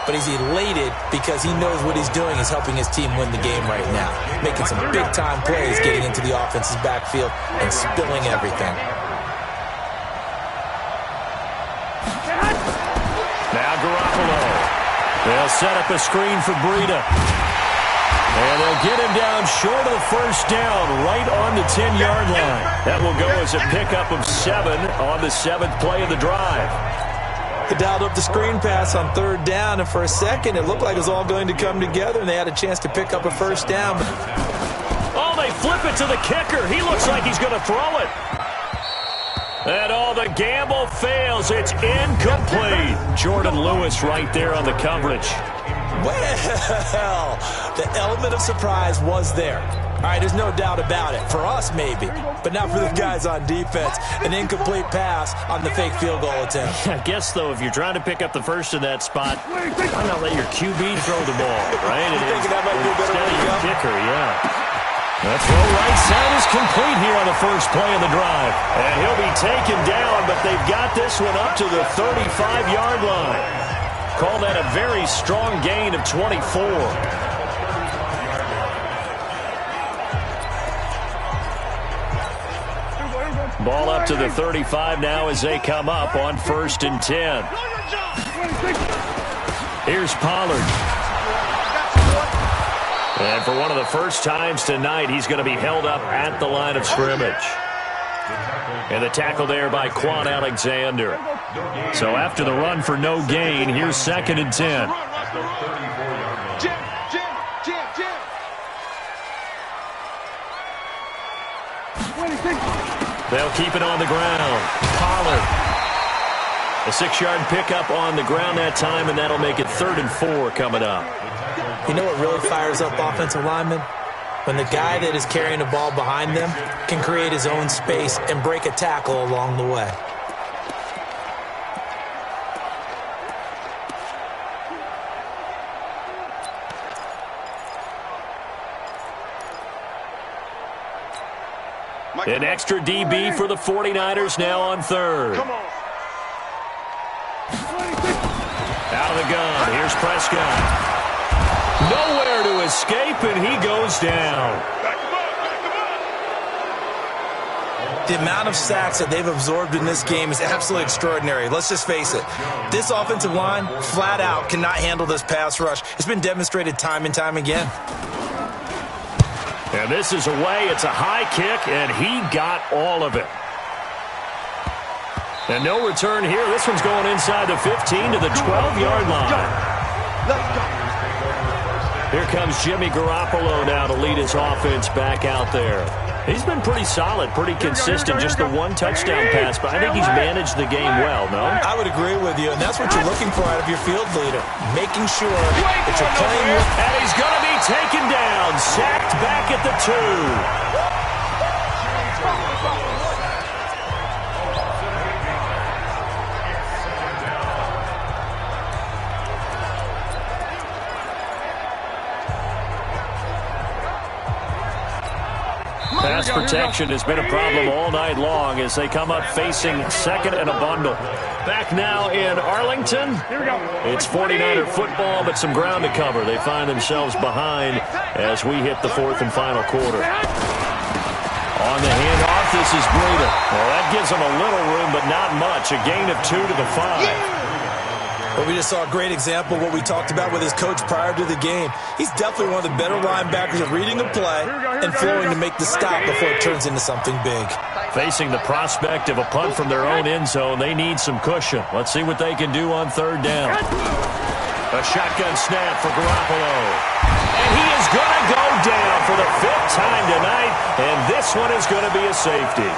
But he's elated because he knows what he's doing is helping his team win the game right now. Making some big-time plays, getting into the offense's backfield and spilling everything. Now Garoppolo. They'll set up a screen for Breida. And they'll get him down short of the first down, right on the 10-yard line. That will go as a pickup of 7 on the 7th play of the drive. They dialed up the screen pass on 3rd down, and for a second it looked like it was all going to come together, and they had a chance to pick up a first down. Oh, they flip it to the kicker. He looks like he's going to throw it. And all the gamble fails. It's incomplete. Jordan Lewis right there on the coverage. Well, the element of surprise was there. All right, there's no doubt about it. For us, maybe. But not for the guys on defense. An incomplete pass on the fake field goal attempt. I guess, though, if you're trying to pick up the first in that spot, why not let your QB throw the ball, right? You thinking that might be a better way to go? Kicker, yeah. The throw right side is complete here on the first play of the drive. And he'll be taken down, but they've got this one up to the 35-yard line. Call that a very strong gain of 24. Ball up to the 35 now as they come up on 1st and 10. Here's Pollard. And for one of the first times tonight, he's going to be held up at the line of scrimmage. And the tackle there by Quan Alexander. So after the run for no gain, here's 2nd and 10. They'll keep it on the ground. Pollard. A 6-yard pickup on the ground that time, and that'll make it 3rd and 4 coming up. You know what really fires up offensive linemen? When the guy that is carrying the ball behind them can create his own space and break a tackle along the way. An extra DB for the 49ers now on 3rd. Come on. Out of the gun. Here's Prescott. Nowhere to escape, and he goes down. The amount of sacks that they've absorbed in this game is absolutely extraordinary. Let's just face it. This offensive line, flat out, cannot handle this pass rush. It's been demonstrated time and time again. And this is away. It's a high kick, and he got all of it. And no return here. This one's going inside the 15 to the 12-yard line. Let's go. Here comes Jimmy Garoppolo now to lead his offense back out there. He's been pretty solid, pretty consistent, just the one touchdown pass, but I think he's managed the game well, no? I would agree with you, and that's what you're looking for out of your field leader, making sure that you're playing with... And he's going to be taken down, sacked back at the 2. Pass protection has been a problem all night long as they come up facing 2nd and a bundle. Back now in Arlington. It's 49er football, but some ground to cover. They find themselves behind as we hit the 4th and final quarter. On the handoff, this is Breida. Well, that gives them a little room, but not much. A gain of 2 to the 5. Well, we just saw a great example of what we talked about with his coach prior to the game. He's definitely one of the better linebackers at reading a play and flowing to make the stop before it turns into something big. Facing the prospect of a punt from their own end zone, they need some cushion. Let's see what they can do on 3rd down. A shotgun snap for Garoppolo. And he is going to go down for the 5th time tonight, and this one is going to be a safety.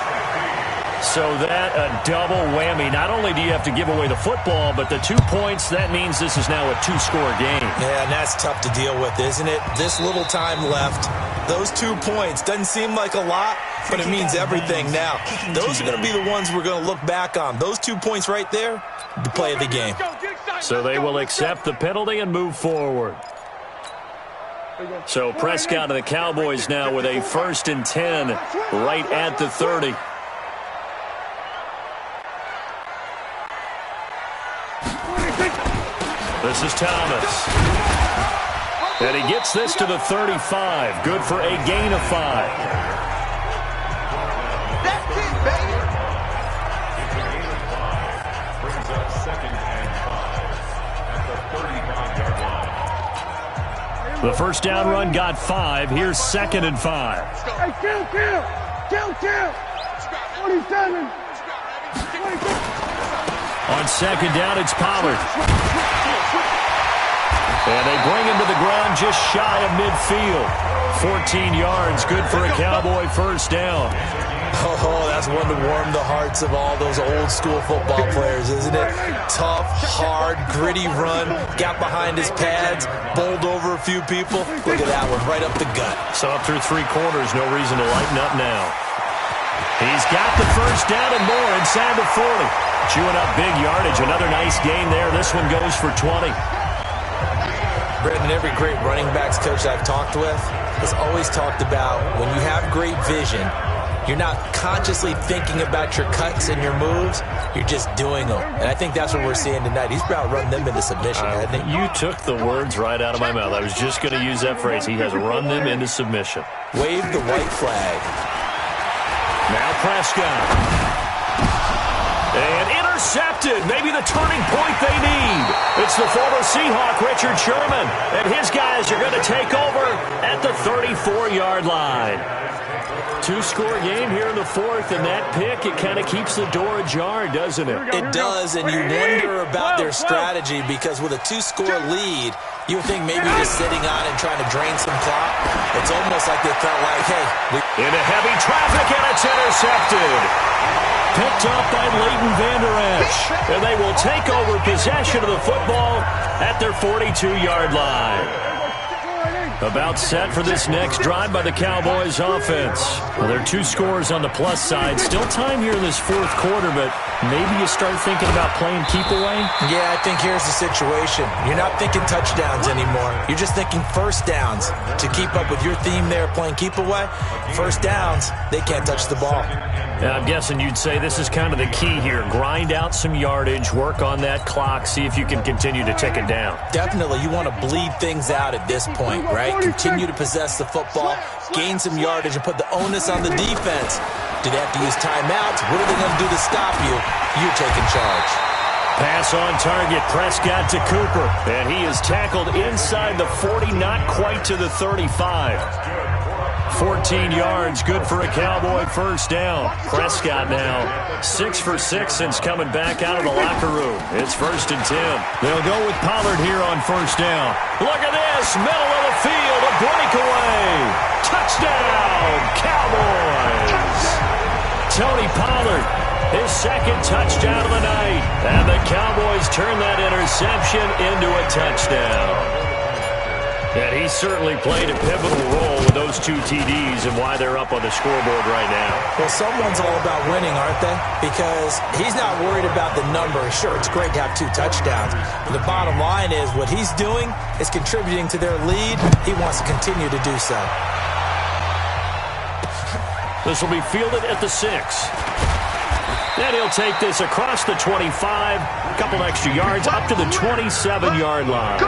So that a double whammy. Not only do you have to give away the football, but the 2 points, that means this is now a 2-score game. Yeah, and that's tough to deal with, isn't it? This little time left. Those 2 points doesn't seem like a lot, but it means everything now. Those are going to be the ones we're going to look back on. Those 2 points right there, the play of the game. So they will accept the penalty and move forward. So Prescott and the Cowboys now with a 1st and 10 right at the 30. This is Thomas. And he gets this to the 35. Good for a gain of 5. That's it, baby. Brings up 2nd and 5 at the 35-yard line. The 1st down run got 5. Here's 2nd and 5. Hey, kill. 27. On 2nd down, it's Pollard. And they bring him to the ground just shy of midfield. 14 yards, good for a Cowboy 1st down. Oh, that's one to warm the hearts of all those old-school football players, isn't it? Tough, hard, gritty run, got behind his pads, bowled over a few people. Look at that one, right up the gut. So up through 3 quarters, no reason to lighten up now. He's got the 1st down and more inside the 40. Chewing up big yardage. Another nice gain there. This one goes for 20. Brendan, every great running backs coach I've talked with has always talked about when you have great vision, you're not consciously thinking about your cuts and your moves. You're just doing them. And I think that's what we're seeing tonight. He's about to run them into submission, hasn't he? You took the words right out of my mouth. I was just going to use that phrase. He has run them into submission. Wave the white flag. Now Prescott. And intercepted. Maybe the turning point they need. It's the former Seahawk, Richard Sherman. And his guys are going to take over at the 34-yard line. 2-score game here in the 4th, and that pick, it kind of keeps the door ajar, doesn't it? It does, and you wonder about their strategy because with a 2-score lead, you would think maybe just sitting on and trying to drain some clock. It's almost like they felt like, hey. Into heavy traffic, and it's It's intercepted. Picked up by Leighton Vander Esch. And they will take over possession of the football at their 42-yard line. About set for this next drive by the Cowboys offense. Well, there are 2 scores on the plus side. Still time here in this fourth quarter, but maybe you start thinking about playing keep away? Yeah, I think here's the situation. You're not thinking touchdowns anymore. You're just thinking first downs. To keep up with your theme there, playing keep away, first downs, they can't touch the ball. Yeah, I'm guessing you'd say this is kind of the key here. Grind out some yardage, work on that clock, see if you can continue to tick it down. Definitely, you want to bleed things out at this point, right? Continue to possess the football, gain some yardage, and put the onus on the defense. Do they have to use timeouts? What are they going to do to stop you? You're taking charge. Pass on target, Prescott to Cooper. And he is tackled inside the 40, not quite to the 35. 14 yards, good for a Cowboy first down. Prescott now 6 for 6 since coming back out of the locker room. It's 1st and 10. They'll go with Pollard here on first down. Look at this, middle of the field, a breakaway. Touchdown, Cowboys. Tony Pollard, his 2nd touchdown of the night. And the Cowboys turn that interception into a touchdown. And he certainly played a pivotal role with those 2 TDs and why they're up on the scoreboard right now. Well, someone's all about winning, aren't they? Because he's not worried about the number. Sure, it's great to have 2 touchdowns. But the bottom line is what he's doing is contributing to their lead. He wants to continue to do so. This will be fielded at the 6. Then he'll take this across the 25, a couple extra yards, up to the 27-yard line.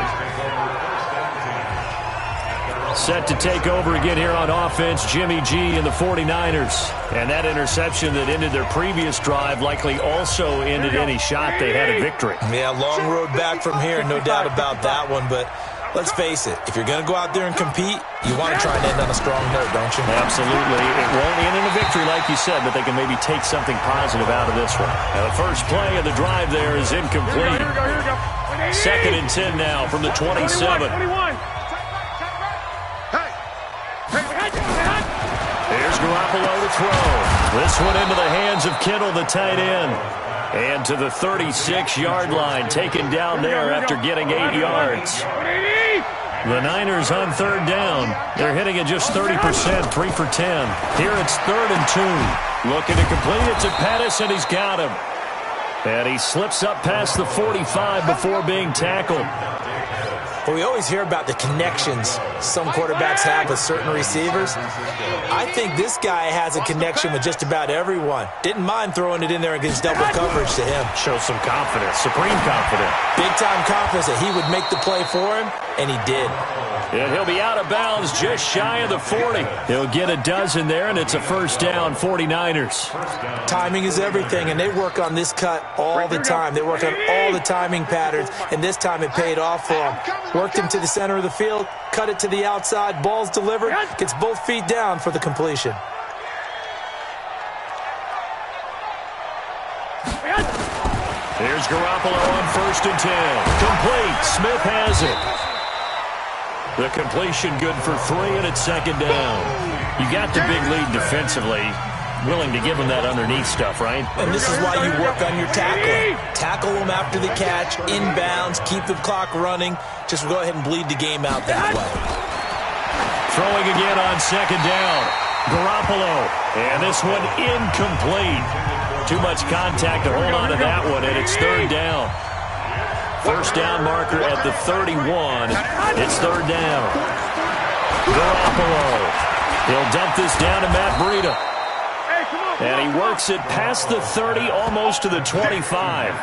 Set to take over again here on offense, Jimmy G and the 49ers. And that interception that ended their previous drive likely also ended any shot they had at victory. Yeah, long road back from here, no doubt about that one. But let's face it, if you're going to go out there and compete, you want to try and end on a strong note, don't you? Absolutely. It won't end in a victory like you said, but they can maybe take something positive out of this one. Now, the first play of the drive there is incomplete. 2nd and 10 now from the 27. Here's Garoppolo to throw. This one into the hands of Kittle, the tight end. And to the 36-yard line, taken down there after getting 8 yards. The Niners on 3rd down. They're hitting at just 30%, 3 for 10. Here it's 3rd and 2. Looking to complete it to Pettis, and he's got him. And he slips up past the 45 before being tackled. Well, we always hear about the connections some quarterbacks have with certain receivers. I think this guy has a connection with just about everyone. Didn't mind throwing it in there against double coverage to him. Shows some confidence, supreme confidence. Big-time confidence that he would make the play for him, and he did. And he'll be out of bounds just shy of the 40. He'll get a dozen there, and it's a first down, 49ers. Timing is everything, and they work on this cut all the time. They work on all the timing patterns, and this time it paid off for him. Worked him to the center of the field, cut it to the outside, ball's delivered, gets both feet down for the completion. Here's Garoppolo on 1st and 10. Complete. Smith has it. The completion good for 3, and it's 2nd down. You got the big lead defensively. Willing to give them that underneath stuff, right? And this is why you work on your tackling. Tackle them after the catch, inbounds, keep the clock running. Just go ahead and bleed the game out that way. Throwing again on 2nd down. Garoppolo. And this one incomplete. Too much contact to hold on to that one, and it's 3rd down. First down marker at the 31. It's 3rd down. Garoppolo. He'll dump this down to Matt Breida. And he works it past the 30, almost to the 25.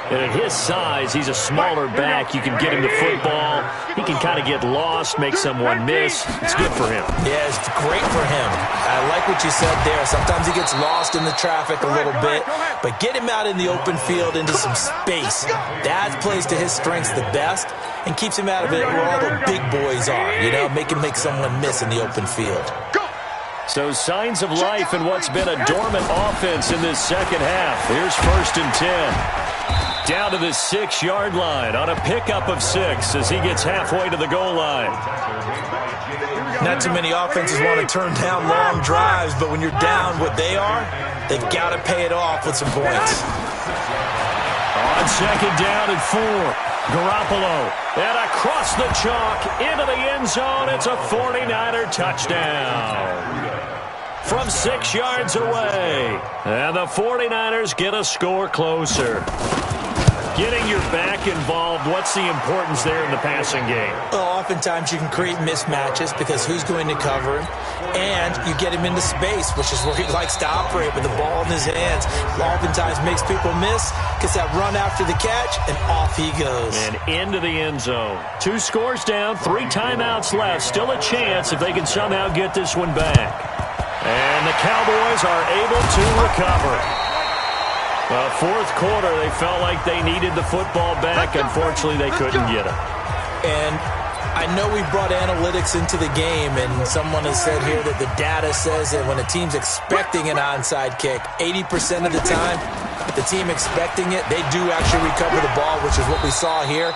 And at his size, he's a smaller back. You can get him the football. He can kind of get lost, make someone miss. It's good for him. Yeah, it's great for him. I like what you said there. Sometimes he gets lost in the traffic a little bit, but get him out in the open field into some space. That plays to his strengths the best and keeps him out of it where all the big boys are, you know, make him make someone miss in the open field. So signs of life in what's been a dormant offense in this second half. Here's 1st and 10. Down to the 6-yard line on a pickup of 6 as he gets halfway to the goal line. Not too many offenses want to turn down long drives, but when you're down what they are, they've got to pay it off with some points. On second down and 4, Garoppolo. And across the chalk into the end zone. It's a 49er touchdown. From 6 yards away. And the 49ers get a score closer. Getting your back involved, what's the importance there in the passing game? Well, oftentimes you can create mismatches because who's going to cover him? And you get him into space, which is where he likes to operate with the ball in his hands. Oftentimes makes people miss, gets that run after the catch, and off he goes. And into the end zone. 2 scores down, 3 timeouts left. Still a chance if they can somehow get this one back. And the Cowboys are able to recover. Well, fourth quarter, they felt like they needed the football back. Unfortunately, they couldn't get it. And I know we brought analytics into the game, and someone has said here that the data says that when a team's expecting an onside kick, 80% of the time, the team expecting it, they do actually recover the ball, which is what we saw here.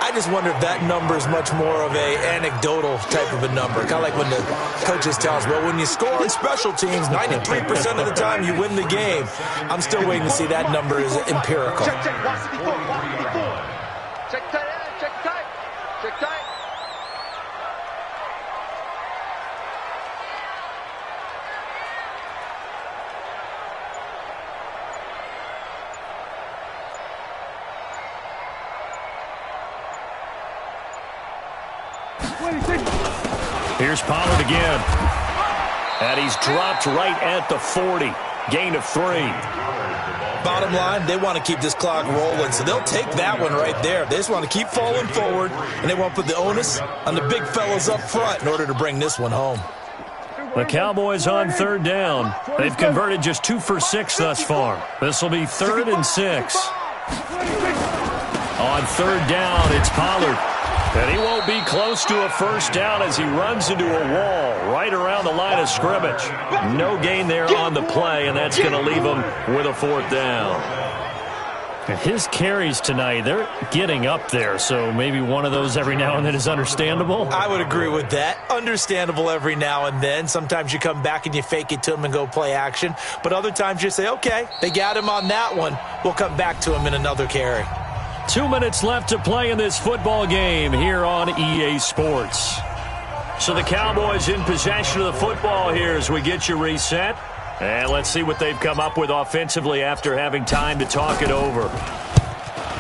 I just wonder if that number is much more of a anecdotal type of a number. Kind of like when the coaches tell us, well, when you score in special teams, 93% of the time you win the game. I'm still waiting to see that number is empirical. Check, watch the before. Check tight, check tight, check tight. Here's Pollard again. And he's dropped right at the 40. Gain of 3. Bottom line, they want to keep this clock rolling, so they'll take that one right there. They just want to keep falling forward, and they want to put the onus on the big fellas up front in order to bring this one home. The Cowboys on third down. They've converted just 2 for 6 thus far. This will be 3rd and 6. On third down, it's Pollard. And he won't be close to a first down as he runs into a wall right around the line of scrimmage. No gain there on the play, and that's going to leave him with a 4th down. And his carries tonight, they're getting up there, so maybe one of those every now and then is understandable. I would agree with that. Understandable every now and then. Sometimes you come back and you fake it to him and go play action. But other times you say, okay, they got him on that one. We'll come back to him in another carry. 2 minutes left to play in this football game here on EA Sports. So the Cowboys in possession of the football here as we get you reset. And let's see what they've come up with offensively after having time to talk it over.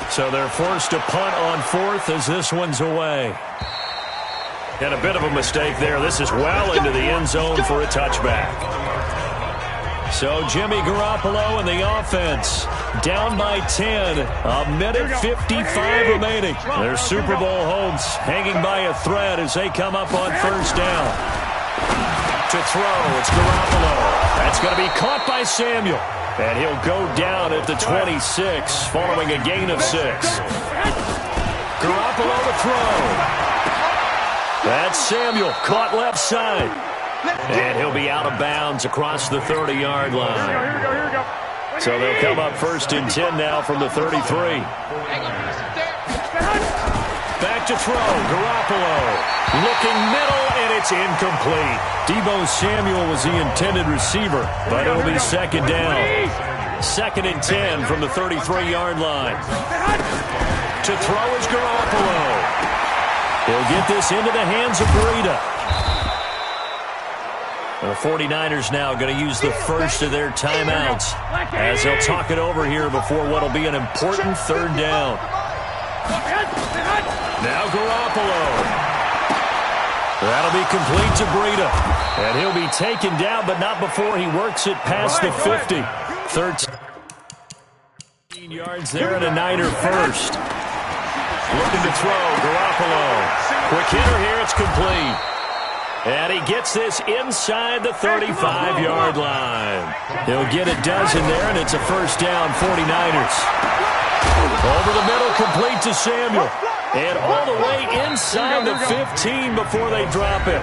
So they're forced to punt on 4th as this one's away. And a bit of a mistake there. This is well into the end zone for a touchback. So Jimmy Garoppolo and the offense down by 10. A minute 55 remaining. Their Super Bowl hopes hanging by a thread as they come up on first down. To throw, it's Garoppolo. That's going to be caught by Samuel. And he'll go down at the 26 following a gain of 6. Garoppolo to throw. That's Samuel caught left side. And he'll be out of bounds across the 30-yard line. Here we go. So they'll come up 1st and 10 now from the 33. Back to throw. Garoppolo looking middle, and it's incomplete. Deebo Samuel was the intended receiver, but it'll be 2nd down. 2nd and 10 from the 33-yard line. To throw is Garoppolo. He'll get this into the hands of Breida. The 49ers now going to use the first of their timeouts as they'll talk it over here before what will be an important 3rd down. Now Garoppolo. That'll be complete to Breida. And he'll be taken down, but not before he works it past the 50. 13 yards there and a Niner first. Looking to throw, Garoppolo. Quick hitter here, it's complete. And he gets this inside the 35-yard line. He'll get a dozen there, and it's a first down, 49ers. Over the middle, complete to Samuel. And all the way inside the 15 before they drop it.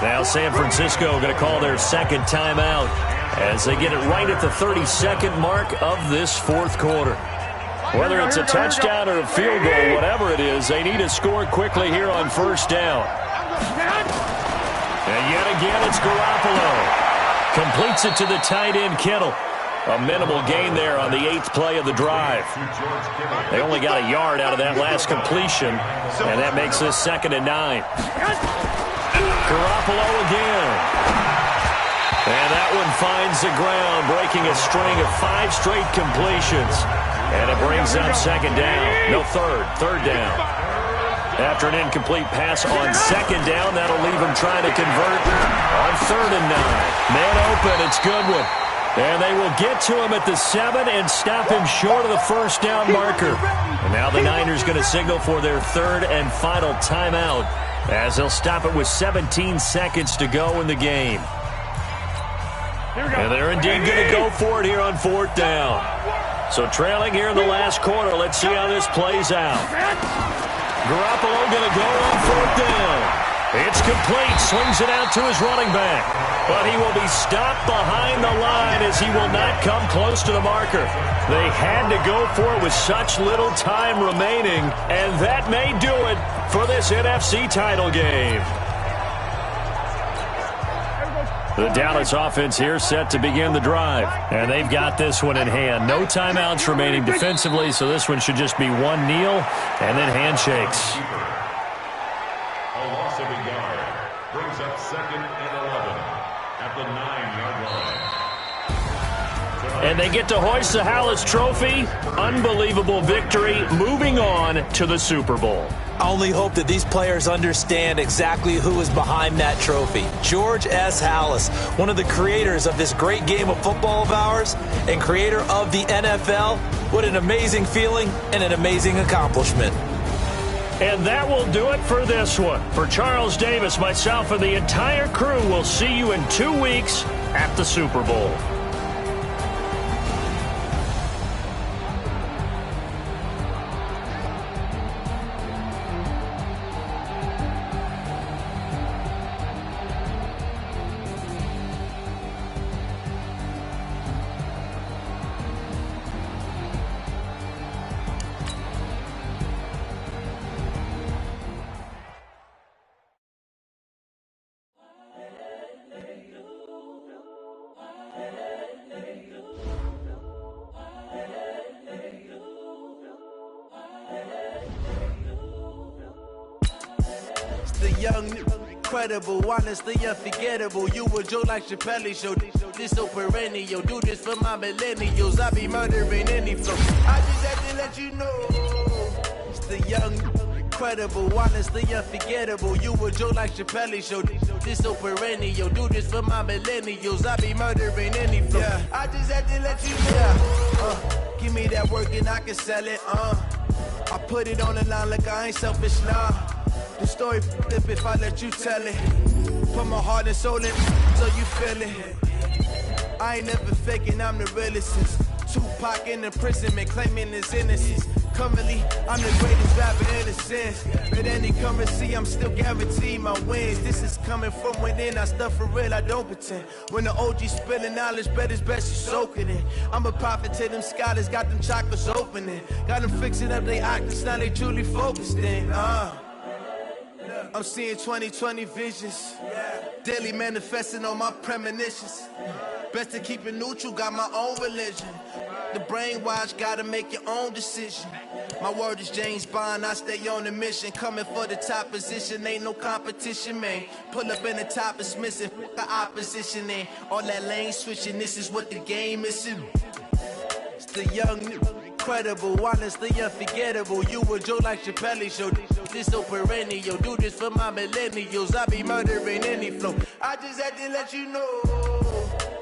Now San Francisco going to call their 2nd timeout as they get it right at the 32nd mark of this 4th quarter. Whether it's a touchdown or a field goal, whatever it is, they need to score quickly here on first down. And yet again, it's Garoppolo. Completes it to the tight end, Kittle. A minimal gain there on the 8th play of the drive. They only got a yard out of that last completion, and that makes this 2nd and 9. Garoppolo again. And that one finds the ground, breaking a string of 5 straight completions. And it brings up 2nd down. No, third down. After an incomplete pass on 2nd down, that'll leave him trying to convert on 3rd and 9. Man open, it's Goodwin. And they will get to him at the 7 and stop him short of the 1st down marker. And now the Niners going to signal for their 3rd and final timeout as they'll stop it with 17 seconds to go in the game. And they're indeed going to go for it here on 4th down. So trailing here in the last quarter, let's see how this plays out. Garoppolo going to go on 4th down. It's complete, swings it out to his running back. But he will be stopped behind the line as he will not come close to the marker. They had to go for it with such little time remaining, and that may do it for this NFC title game. The Dallas offense here set to begin the drive. And they've got this one in hand. No timeouts remaining defensively, so this one should just be one kneel and then handshakes. A loss of a yard brings up 2nd and 11 at the 9-yard line. And they get to hoist the Hallis Trophy. Unbelievable victory, moving on to the Super Bowl. I only hope that these players understand exactly who is behind that trophy. George S. Hallis, one of the creators of this great game of football of ours and creator of the NFL. What an amazing feeling and an amazing accomplishment. And that will do it for this one. For Charles Davis, myself, and the entire crew, we'll see you in 2 weeks at the Super Bowl. Incredible, honestly unforgettable. You a Joe like Chappelle show. This so perennial. Do this for my millennials. I be murdering any flow. I just had to let you know. It's the young, incredible, honestly unforgettable. You a Joe like Chappelle show. This so perennial. Do this for my millennials. I be murdering any flow. Yeah. I just had to let you know. Give me that work and I can sell it. I put it on the line like I ain't selfish, nah. The story flip if I let you tell it. Put my heart and soul in so you feel it. I ain't never faking, I'm the realest since Tupac in imprisonment, claiming his innocence. Currently, I'm the greatest rapper in a sense. But any currency, I'm still guaranteed my wins. This is coming from within, I stuff for real, I don't pretend. When the OG spilling knowledge, bet it's best you soak it in. I'm a prophet to them scholars, got them chakras opening. Got them fixing up they octaves, now they truly focused in. I'm seeing 2020 visions. Daily manifesting on my premonitions. Best to keep it neutral, got my own religion. The brainwash, gotta make your own decision. My word is James Bond, I stay on the mission. Coming for the top position, ain't no competition, man. Pull up in the top, it's missing, the opposition in. All that lane switching, this is what the game is. It's the young, incredible, honestly unforgettable. You a Joe like Chappelle show. This so perennial. Do this for my millennials. I be murdering any flow. I just had to let you know.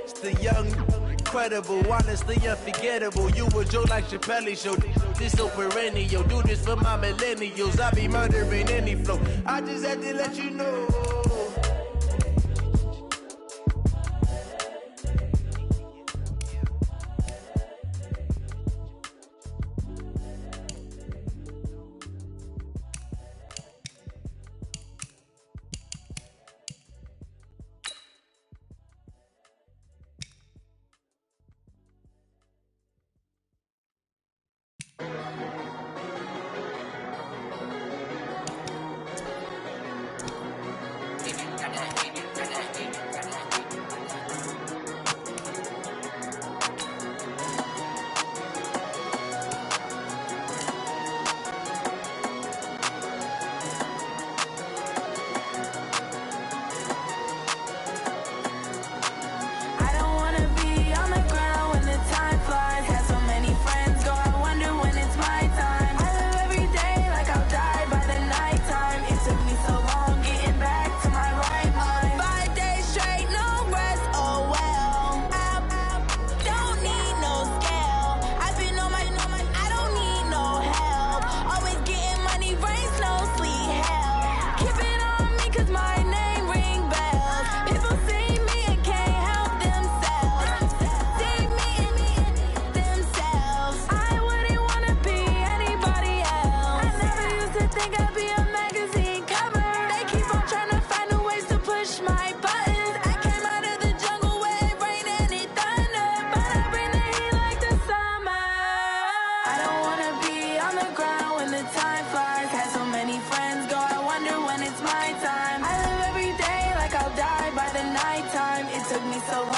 It's the young, incredible, honestly unforgettable. You a Joe like Chappelle show. This so perennial. Do this for my millennials. I be murdering any flow. I just had to let you know. so